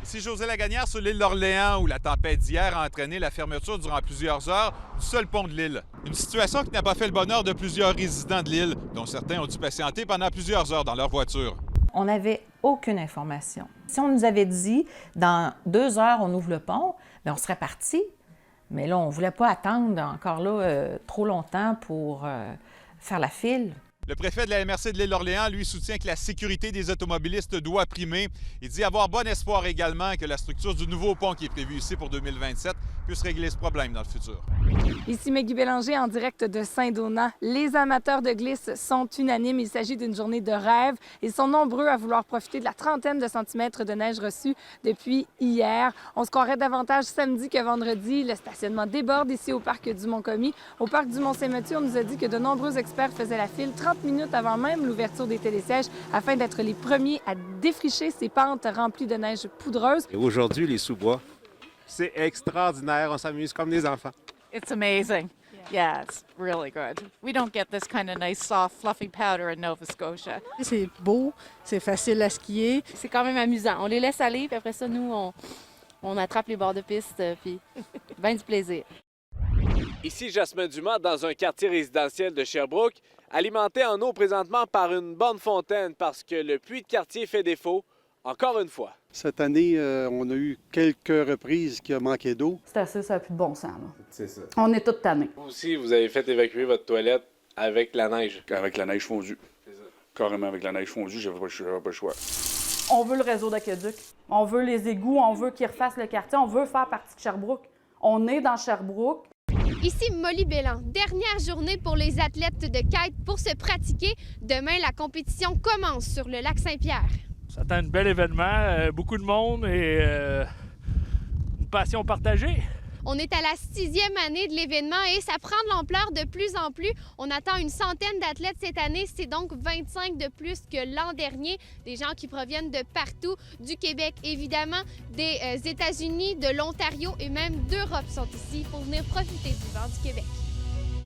Ici José Lagagnère sur l'île d'Orléans où la tempête d'hier a entraîné la fermeture durant plusieurs heures du seul pont de l'île. Une situation qui n'a pas fait le bonheur de plusieurs résidents de l'île, dont certains ont dû patienter pendant plusieurs heures dans leur voiture. On n'avait aucune information. Si on nous avait dit dans 2 heures on ouvre le pont, bien, on serait parti. Mais là, on ne voulait pas attendre encore là trop longtemps pour faire la file. Le préfet de la MRC de l'île d'Orléans, lui, soutient que la sécurité des automobilistes doit primer. Il dit avoir bon espoir également que la structure du nouveau pont qui est prévu ici pour 2027 puisse régler ce problème dans le futur. Ici Maggie Bélanger en direct de Saint-Donat. Les amateurs de glisse sont unanimes. Il s'agit d'une journée de rêve. Ils sont nombreux à vouloir profiter de la trentaine de centimètres de neige reçue depuis hier. On se croirait davantage samedi que vendredi. Le stationnement déborde ici au parc du Mont-Commis. Au parc du Mont-Saint-Mathieu, on nous a dit que de nombreux experts faisaient la file 30 minutes avant même l'ouverture des télésièges afin d'être les premiers à défricher ces pentes remplies de neige poudreuse. Et aujourd'hui, les sous-bois, c'est extraordinaire. On s'amuse comme des enfants. It's amazing. Yeah, it's really good. We don't get this kind of nice, soft, fluffy powder in Nova Scotia. C'est beau, c'est facile à skier. C'est quand même amusant. On les laisse aller, puis après ça, nous, on attrape les bords de piste, puis bien du plaisir. Ici Jasmin Dumas, dans un quartier résidentiel de Sherbrooke, alimenté en eau présentement par une bonne fontaine parce que le puits de quartier fait défaut, encore une fois. Cette année, on a eu quelques reprises qui a manqué d'eau. C'est assez, ça n'a plus de bon sens. C'est ça. On est tous tannés. Vous aussi, vous avez fait évacuer votre toilette avec la neige. Avec la neige fondue. C'est ça. Carrément avec la neige fondue, j'avais pas le choix. On veut le réseau d'aqueduc. On veut les égouts, on veut qu'ils refassent le quartier, on veut faire partie de Sherbrooke. On est dans Sherbrooke. Ici Molly Bélan, dernière journée pour les athlètes de kite pour se pratiquer. Demain, la compétition commence sur le lac Saint-Pierre. Ça attend un bel événement, beaucoup de monde et une passion partagée. On est à la 6e année de l'événement et ça prend de l'ampleur de plus en plus. On attend une centaine d'athlètes cette année. C'est donc 25 de plus que l'an dernier. Des gens qui proviennent de partout, du Québec évidemment, des États-Unis, de l'Ontario et même d'Europe sont ici pour venir profiter du vent du Québec.